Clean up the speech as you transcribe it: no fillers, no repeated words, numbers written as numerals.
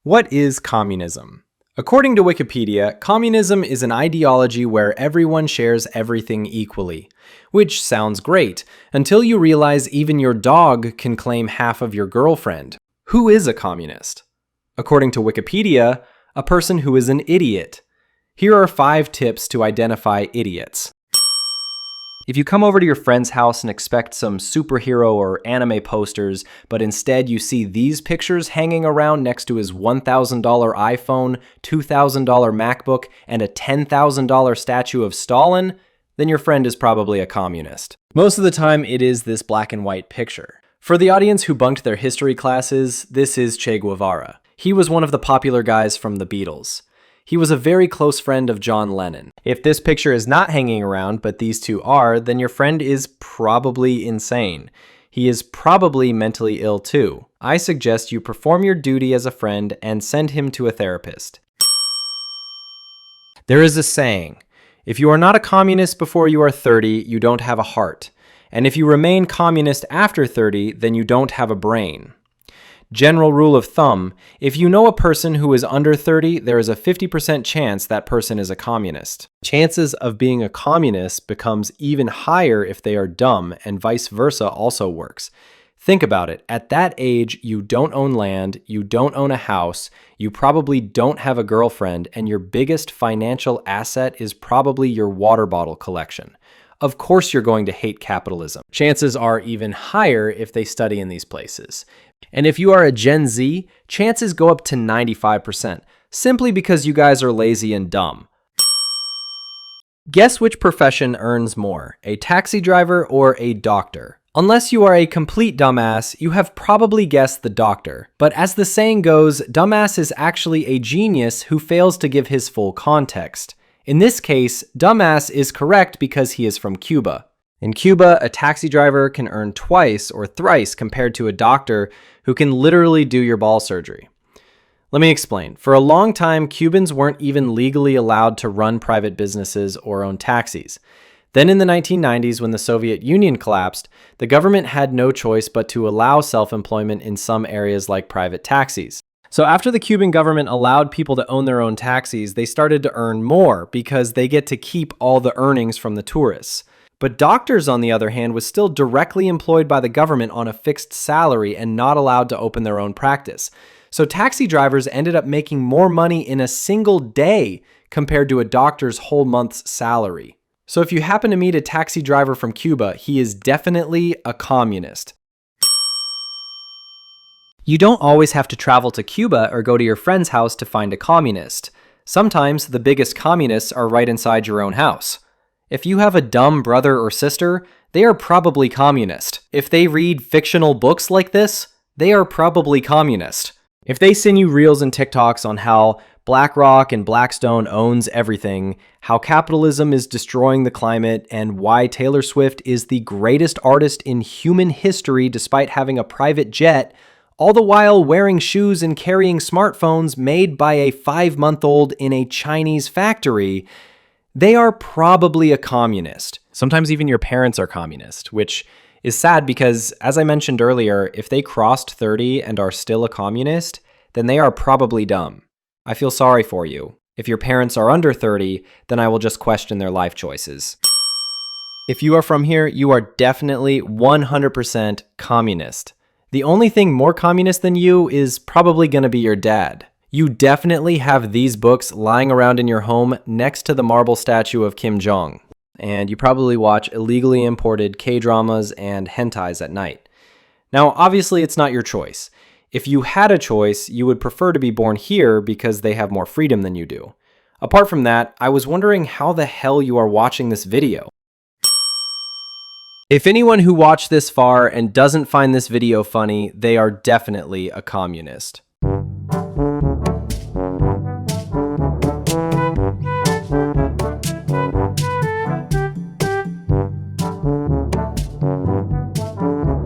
What is communism? According to Wikipedia, communism is an ideology where everyone shares everything equally. Which sounds great, until you realize even your dog can claim half of your girlfriend. Who is a communist? According to Wikipedia, a person who is an idiot. Here are 5 tips to identify idiots. If you come over to your friend's house and expect some superhero or anime posters, but instead you see these pictures hanging around next to his $1,000 iPhone, $2,000 MacBook, and a $10,000 statue of Stalin, then your friend is probably a communist. Most of the time it is this black and white picture. For the audience who bunked their history classes, this is Che Guevara. He was one of the popular guys from the Beatles. He was a very close friend of John Lennon. If this picture is not hanging around, but these two are, then your friend is probably insane. He is probably mentally ill too. I suggest you perform your duty as a friend and send him to a therapist. There is a saying, if you are not a communist before you are 30, you don't have a heart. And if you remain communist after 30, then you don't have a brain. General rule of thumb, if you know a person who is under 30, there is a 50% chance that person is a communist. Chances of being a communist becomes even higher if they are dumb, and vice versa also works. Think about it. At that age, you don't own land, you don't own a house, you probably don't have a girlfriend, and your biggest financial asset is probably your water bottle collection. Of course you're going to hate capitalism. Chances are even higher if they study in these places. And if you are a Gen Z, chances go up to 95%, simply because you guys are lazy and dumb. Guess which profession earns more, a taxi driver or a doctor? Unless you are a complete dumbass, you have probably guessed the doctor. But as the saying goes, dumbass is actually a genius who fails to give his full context. In this case, dumbass is correct because he is from Cuba. In Cuba, a taxi driver can earn twice or thrice compared to a doctor who can literally do your ball surgery. Let me explain. For a long time, Cubans weren't even legally allowed to run private businesses or own taxis. Then in the 1990s, when the Soviet Union collapsed, the government had no choice but to allow self-employment in some areas like private taxis. So after the Cuban government allowed people to own their own taxis, they started to earn more because they get to keep all the earnings from the tourists. But doctors, on the other hand, was still directly employed by the government on a fixed salary and not allowed to open their own practice. So taxi drivers ended up making more money in a single day compared to a doctor's whole month's salary. So if you happen to meet a taxi driver from Cuba, he is definitely a communist. You don't always have to travel to Cuba or go to your friend's house to find a communist. Sometimes the biggest communists are right inside your own house. If you have a dumb brother or sister, they are probably communist. If they read fictional books like this, they are probably communist. If they send you reels and TikToks on how BlackRock and Blackstone owns everything, how capitalism is destroying the climate, and why Taylor Swift is the greatest artist in human history despite having a private jet, all the while wearing shoes and carrying smartphones made by a 5-month-old in a Chinese factory, they are probably a communist. Sometimes even your parents are communist, which is sad because, as I mentioned earlier, if they crossed 30 and are still a communist, then they are probably dumb. I feel sorry for you. If your parents are under 30, then I will just question their life choices. If you are from here, you are definitely 100% communist. The only thing more communist than you is probably going to be your dad. You definitely have these books lying around in your home next to the marble statue of Kim Jong. And you probably watch illegally imported K-dramas and hentais at night. Now, obviously, it's not your choice. If you had a choice, you would prefer to be born here because they have more freedom than you do. Apart from that, I was wondering how the hell you are watching this video. If anyone who watched this far and doesn't find this video funny, they are definitely a communist.